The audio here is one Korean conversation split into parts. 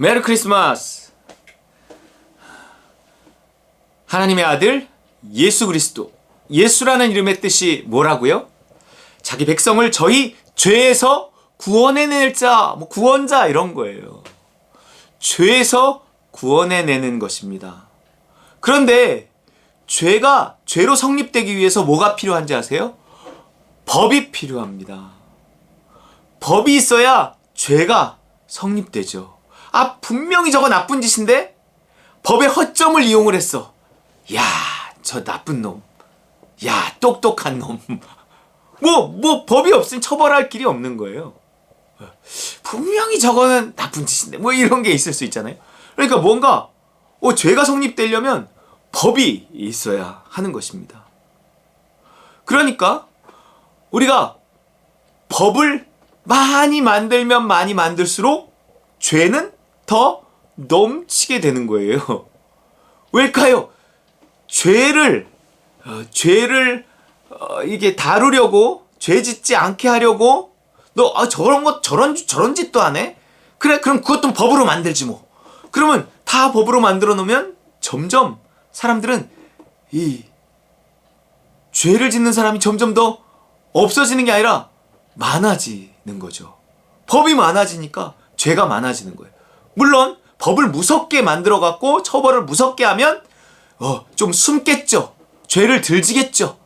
메리 크리스마스! 하나님의 아들 예수 그리스도. 예수라는 이름의 뜻이 뭐라고요? 자기 백성을 저희 죄에서 구원해낼 자, 구원자 이런 거예요. 죄에서 구원해내는 것입니다. 그런데 죄로 성립되기 위해서 뭐가 필요한지 아세요? 법이 필요합니다. 법이 있어야 죄가 성립되죠. 분명히 저거 나쁜 짓인데 법의 허점을 이용을 했어. 야, 저 나쁜 놈. 야, 똑똑한 놈. 법이 없으면 처벌할 길이 없는 거예요. 분명히 저거는 나쁜 짓인데 이런 게 있을 수 있잖아요. 그러니까 뭔가 죄가 성립되려면 법이 있어야 하는 것입니다. 그러니까 우리가 법을 많이 만들면 많이 만들수록 죄는 더 넘치게 되는 거예요. 왜일까요? 죄를 이게 다루려고, 죄 짓지 않게 하려고, 너 저런 짓도 안 해? 그래, 그럼 그것도 법으로 만들지 뭐. 그러면 다 법으로 만들어 놓으면 점점 사람들은 이 죄를 짓는 사람이 점점 더 없어지는 게 아니라 많아지는 거죠. 법이 많아지니까 죄가 많아지는 거예요. 물론 법을 무섭게 만들어 갖고 처벌을 무섭게 하면 좀 숨겠죠. 죄를 덜 지겠죠.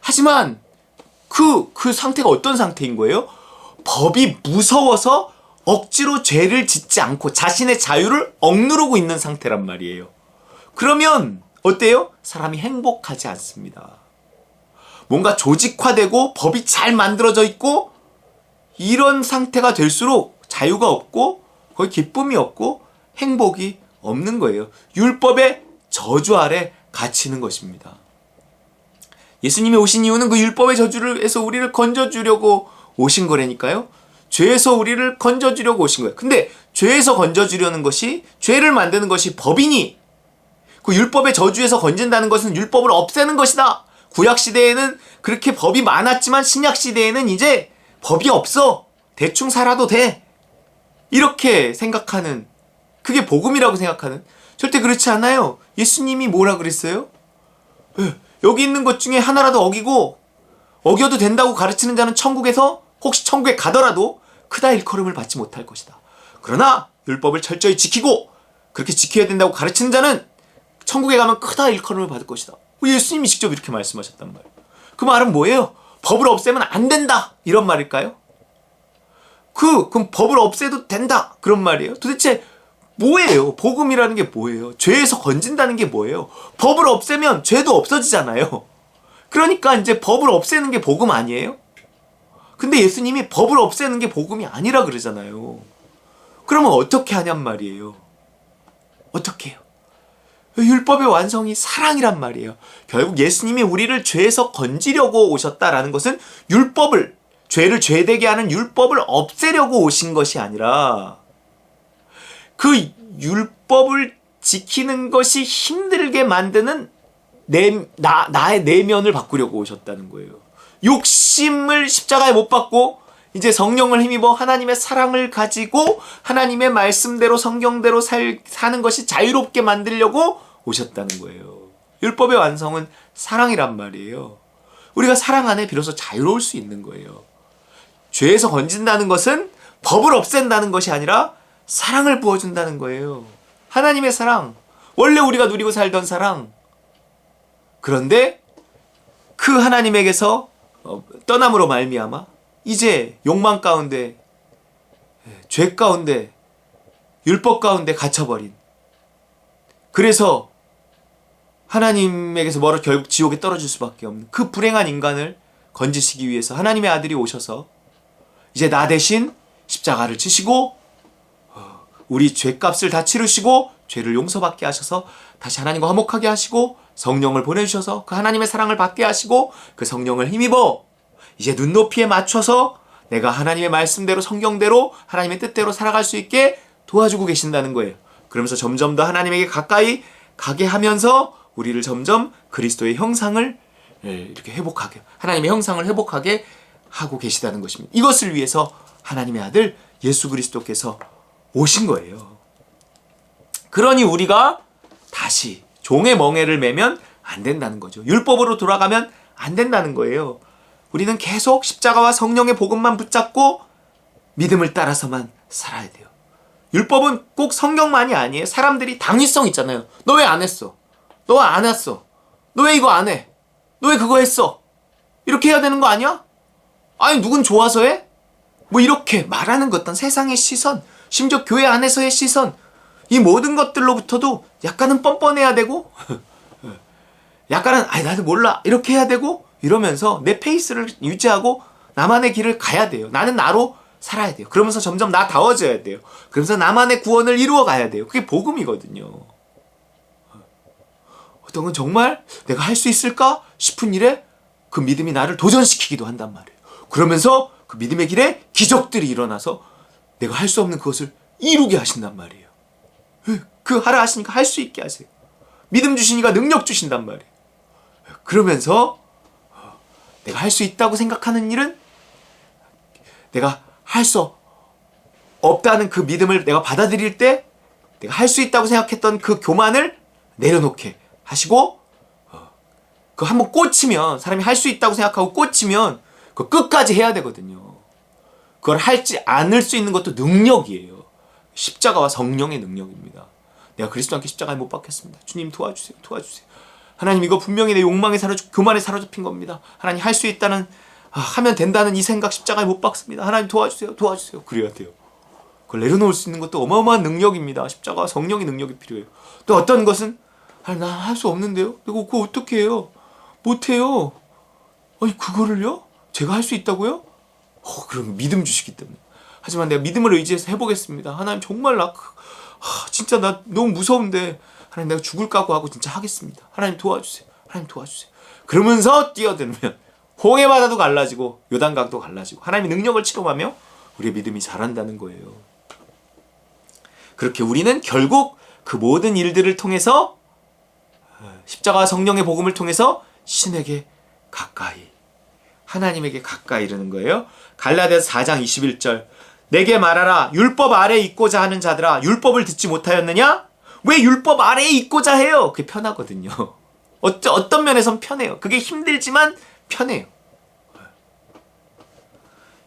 하지만 그 상태가 어떤 상태인 거예요? 법이 무서워서 억지로 죄를 짓지 않고 자신의 자유를 억누르고 있는 상태란 말이에요. 그러면 어때요? 사람이 행복하지 않습니다. 뭔가 조직화되고 법이 잘 만들어져 있고 이런 상태가 될수록 자유가 없고 거의 기쁨이 없고 행복이 없는 거예요. 율법의 저주 아래 갇히는 것입니다. 예수님이 오신 이유는 그 율법의 저주에서 우리를 건져주려고 오신 거라니까요. 죄에서 우리를 건져주려고 오신 거예요. 근데 죄에서 건져주려는 것이, 죄를 만드는 것이 법이니 그 율법의 저주에서 건진다는 것은 율법을 없애는 것이다. 구약시대에는 그렇게 법이 많았지만 신약시대에는 이제 법이 없어. 대충 살아도 돼. 이렇게 생각하는, 그게 복음이라고 생각하는, 절대 그렇지 않아요. 예수님이 뭐라 그랬어요? 여기 있는 것 중에 하나라도 어겨도 된다고 가르치는 자는 천국에서, 혹시 천국에 가더라도 크다 일컬음을 받지 못할 것이다. 그러나 율법을 철저히 지키고 그렇게 지켜야 된다고 가르치는 자는 천국에 가면 크다 일컬음을 받을 것이다. 예수님이 직접 이렇게 말씀하셨단 말이에요. 그 말은 뭐예요? 법을 없애면 안 된다, 이런 말일까요? 그럼 법을 없애도 된다, 그런 말이에요? 도대체 뭐예요? 복음이라는 게 뭐예요? 죄에서 건진다는 게 뭐예요? 법을 없애면 죄도 없어지잖아요. 그러니까 이제 법을 없애는 게 복음 아니에요? 근데 예수님이 법을 없애는 게 복음이 아니라 그러잖아요. 그러면 어떻게 하냔 말이에요. 어떻게 해요? 율법의 완성이 사랑이란 말이에요. 결국 예수님이 우리를 죄에서 건지려고 오셨다라는 것은 죄를 죄되게 하는 율법을 없애려고 오신 것이 아니라 그 율법을 지키는 것이 힘들게 만드는 나의 내면을 바꾸려고 오셨다는 거예요. 욕심을 십자가에 못 박고 이제 성령을 힘입어 하나님의 사랑을 가지고 하나님의 말씀대로 성경대로 사는 것이 자유롭게 만들려고 오셨다는 거예요. 율법의 완성은 사랑이란 말이에요. 우리가 사랑 안에 비로소 자유로울 수 있는 거예요. 죄에서 건진다는 것은 법을 없앤다는 것이 아니라 사랑을 부어준다는 거예요. 하나님의 사랑, 원래 우리가 누리고 살던 사랑. 그런데 그 하나님에게서 떠남으로 말미암아 이제 욕망 가운데, 죄 가운데, 율법 가운데 갇혀버린, 그래서 하나님에게서 멀어 결국 지옥에 떨어질 수밖에 없는 그 불행한 인간을 건지시기 위해서 하나님의 아들이 오셔서 이제 나 대신 십자가를 치시고 우리 죄값을 다 치르시고 죄를 용서받게 하셔서 다시 하나님과 화목하게 하시고 성령을 보내주셔서 그 하나님의 사랑을 받게 하시고 그 성령을 힘입어 이제 눈높이에 맞춰서 내가 하나님의 말씀대로 성경대로 하나님의 뜻대로 살아갈 수 있게 도와주고 계신다는 거예요. 그러면서 점점 더 하나님에게 가까이 가게 하면서 우리를 점점 그리스도의 형상을 이렇게 회복하게, 하나님의 형상을 회복하게 하고 계시다는 것입니다. 이것을 위해서 하나님의 아들 예수 그리스도께서 오신 거예요. 그러니 우리가 다시 종의 멍에를 매면 안 된다는 거죠. 율법으로 돌아가면 안 된다는 거예요. 우리는 계속 십자가와 성령의 복음만 붙잡고 믿음을 따라서만 살아야 돼요. 율법은 꼭 성경만이 아니에요. 사람들이 당위성 있잖아요. 너 왜 안 했어? 너 안 했어? 너 왜 이거 안 해? 너 왜 그거 했어? 이렇게 해야 되는 거 아니야? 아니 누군 좋아서 해? 뭐 이렇게 말하는 것, 어떤 세상의 시선, 심지어 교회 안에서의 시선, 이 모든 것들로부터도 약간은 뻔뻔해야 되고 약간은 아니 나도 몰라 이렇게 해야 되고, 이러면서 내 페이스를 유지하고 나만의 길을 가야 돼요. 나는 나로 살아야 돼요. 그러면서 점점 나다워져야 돼요. 그러면서 나만의 구원을 이루어 가야 돼요. 그게 복음이거든요. 어떤 건 정말 내가 할 수 있을까 싶은 일에 그 믿음이 나를 도전시키기도 한단 말이에요. 그러면서 그 믿음의 길에 기적들이 일어나서 내가 할 수 없는 그것을 이루게 하신단 말이에요. 그 하라 하시니까 할 수 있게 하세요. 믿음 주시니까 능력 주신단 말이에요. 그러면서 내가 할 수 있다고 생각하는 일은 내가 할 수 없다는 그 믿음을 내가 받아들일 때 내가 할 수 있다고 생각했던 그 교만을 내려놓게 하시고, 그 한번 꽂히면, 사람이 할 수 있다고 생각하고 꽂히면 그 끝까지 해야 되거든요. 그걸 할지 않을 수 있는 것도 능력이에요. 십자가와 성령의 능력입니다. 내가 그리스도 함께 십자가에 못 박혔습니다. 주님 도와주세요. 도와주세요. 하나님 이거 분명히 내 욕망에 교만에 사로잡힌 겁니다. 하나님 할 수 있다는, 하면 된다는 이 생각 십자가에 못 박습니다. 하나님 도와주세요. 도와주세요. 그래야 돼요. 그걸 내려놓을 수 있는 것도 어마어마한 능력입니다. 십자가와 성령의 능력이 필요해요. 또 어떤 것은 나 할 수 없는데요. 이거 그거 어떻게 해요? 못해요. 아니 그거를요? 제가 할 수 있다고요? 그럼 믿음 주시기 때문에. 하지만 내가 믿음을 의지해서 해보겠습니다. 하나님 정말 진짜 나 너무 무서운데 하나님 내가 죽을 각오하고 진짜 하겠습니다. 하나님 도와주세요. 하나님 도와주세요. 그러면서 뛰어들면 홍해 바다도 갈라지고 요단강도 갈라지고 하나님의 능력을 체험하며 우리의 믿음이 자란다는 거예요. 그렇게 우리는 결국 그 모든 일들을 통해서 십자가와 성령의 복음을 통해서 신에게 가까이, 하나님에게 가까이 이르는 거예요. 갈라디아서 4장 21절 내게 말하라 율법 아래에 있고자 하는 자들아 율법을 듣지 못하였느냐? 왜 율법 아래에 있고자 해요? 그게 편하거든요. 어떤 면에선 편해요. 그게 힘들지만 편해요.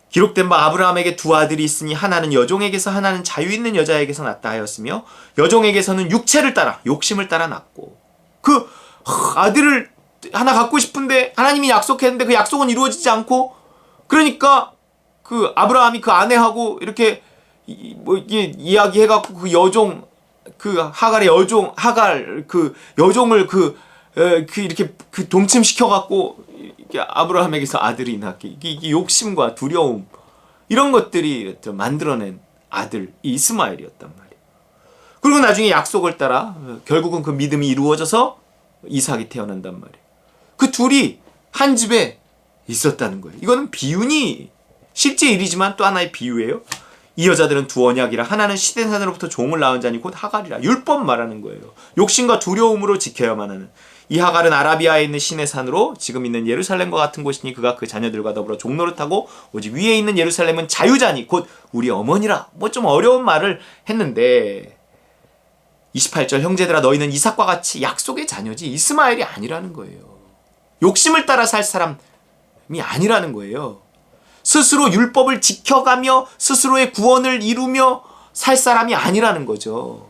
기록된 바 아브라함에게 두 아들이 있으니 하나는 여종에게서 하나는 자유 있는 여자에게서 낳다 하였으며 여종에게서는 육체를 따라 욕심을 따라 낳고, 그 아들을 하나 갖고 싶은데 하나님이 약속했는데 그 약속은 이루어지지 않고, 그러니까 그 아브라함이 그 아내하고 이렇게 이게 이야기해갖고 그 여종, 그 하갈의 여종, 하갈 그 여종을 이렇게 동침시켜갖고 아브라함에게서 아들이 낳게, 이게 욕심과 두려움 이런 것들이 만들어낸 아들 이스마엘이었단 말이에요. 그리고 나중에 약속을 따라 결국은 그 믿음이 이루어져서 이삭이 태어난단 말이에요. 그 둘이 한 집에 있었다는 거예요. 이거는 비유니 실제 일이지만 또 하나의 비유예요. 이 여자들은 두 언약이라 하나는 시덴산으로부터 종을 낳은 자니 곧 하갈이라. 율법 말하는 거예요. 욕심과 두려움으로 지켜야만 하는. 이 하갈은 아라비아에 있는 신의 산으로 지금 있는 예루살렘과 같은 곳이니 그가 그 자녀들과 더불어 종노릇하고 오직 위에 있는 예루살렘은 자유자니 곧 우리 어머니라. 뭐 좀 어려운 말을 했는데 28절 형제들아 너희는 이삭과 같이 약속의 자녀지 이스마엘이 아니라는 거예요. 욕심을 따라 살 사람이 아니라는 거예요. 스스로 율법을 지켜가며 스스로의 구원을 이루며 살 사람이 아니라는 거죠.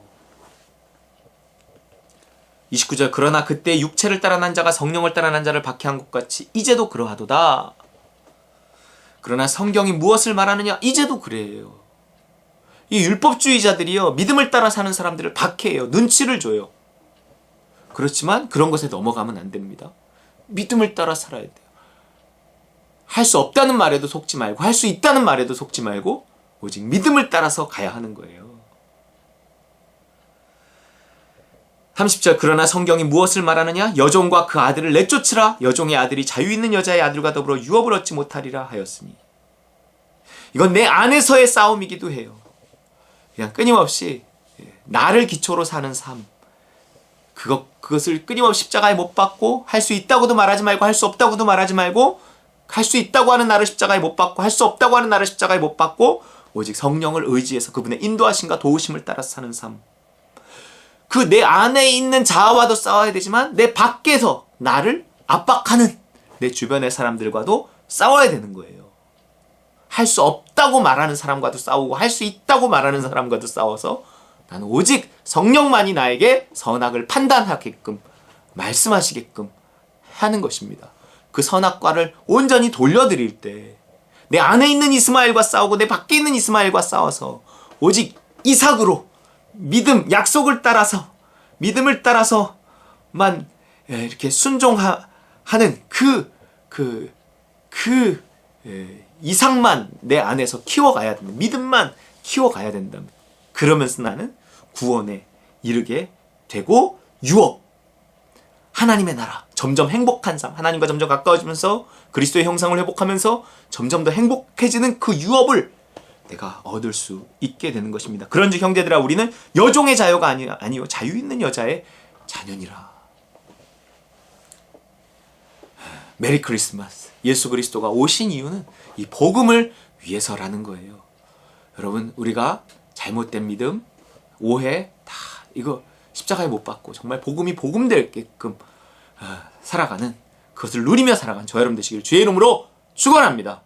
29절 그러나 그때 육체를 따라 난 자가 성령을 따라 난 자를 박해한 것 같이 이제도 그러하도다. 그러나 성경이 무엇을 말하느냐? 이제도 그래요. 이 율법주의자들이요 믿음을 따라 사는 사람들을 박해해요. 눈치를 줘요. 그렇지만 그런 것에 넘어가면 안 됩니다. 믿음을 따라 살아야 돼요. 할 수 없다는 말에도 속지 말고 할 수 있다는 말에도 속지 말고 오직 믿음을 따라서 가야 하는 거예요. 30절 그러나 성경이 무엇을 말하느냐? 여종과 그 아들을 내쫓으라. 여종의 아들이 자유 있는 여자의 아들과 더불어 유업을 얻지 못하리라 하였으니. 이건 내 안에서의 싸움이기도 해요. 그냥 끊임없이 나를 기초로 사는 삶, 그것을 끊임없이 십자가에 못 박고 할 수 있다고도 말하지 말고 할 수 없다고도 말하지 말고 할 수 있다고 하는 나를 십자가에 못 박고 할 수 없다고 하는 나를 십자가에 못 박고 오직 성령을 의지해서 그분의 인도하심과 도우심을 따라 사는 삶. 그 내 안에 있는 자아와도 싸워야 되지만 내 밖에서 나를 압박하는 내 주변의 사람들과도 싸워야 되는 거예요. 할 수 없다고 말하는 사람과도 싸우고 할 수 있다고 말하는 사람과도 싸워서 나는 오직 성령만이 나에게 선악을 판단하게끔 말씀하시게끔 하는 것입니다. 그 선악과를 온전히 돌려드릴 때 내 안에 있는 이스마엘과 싸우고 내 밖에 있는 이스마엘과 싸워서 오직 이삭으로 믿음, 약속을 따라서 믿음을 따라서만 이렇게 순종하는 이삭만 내 안에서 키워가야 된다. 믿음만 키워가야 된다. 그러면서 나는 구원에 이르게 되고 유업, 하나님의 나라, 점점 행복한 삶, 하나님과 점점 가까워지면서 그리스도의 형상을 회복하면서 점점 더 행복해지는 그 유업을 내가 얻을 수 있게 되는 것입니다. 그런즉 형제들아, 우리는 여종의 자녀가 아니요 자유 있는 여자의 자녀니라. 메리 크리스마스. 예수 그리스도가 오신 이유는 이 복음을 위해서라는 거예요. 여러분, 우리가 잘못된 믿음, 오해 다 이거 십자가에 못 박고 정말 복음이 복음되게끔 살아가는, 그것을 누리며 살아가는 저 여러분 되시길 주의 이름으로 축원합니다.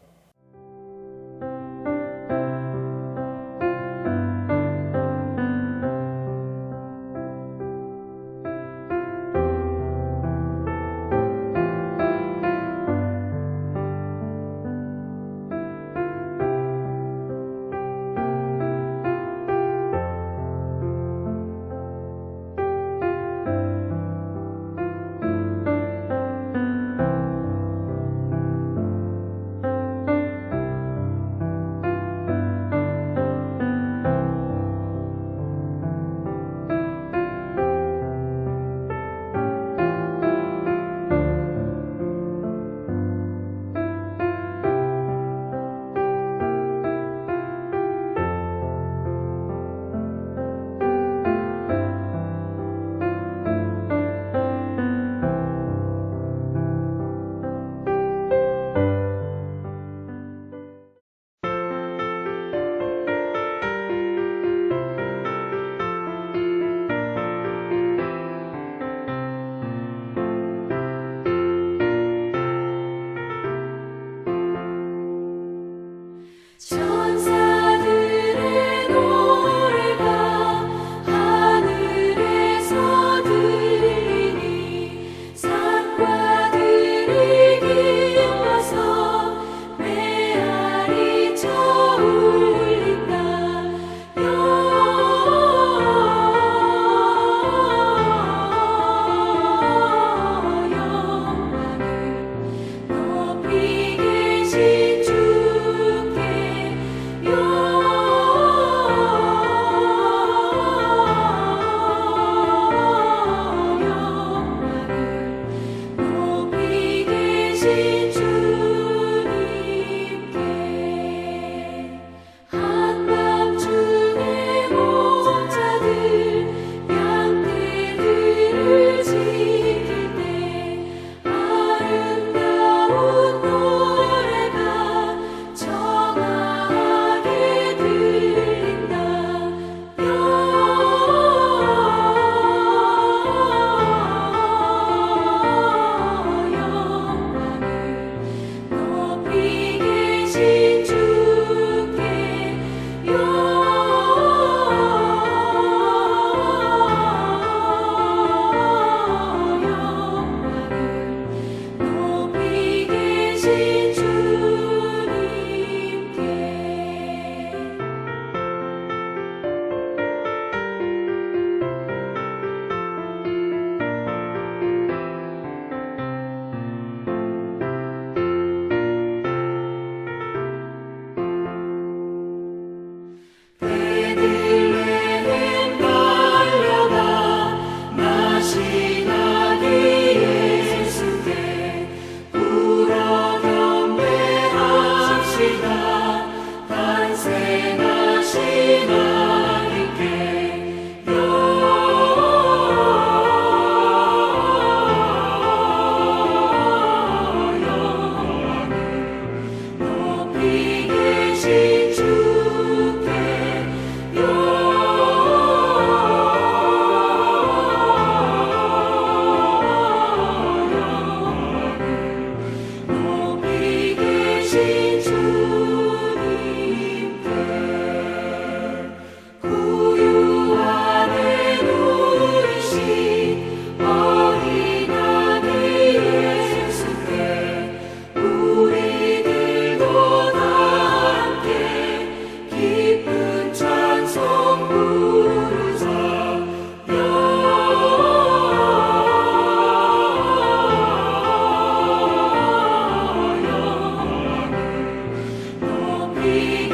We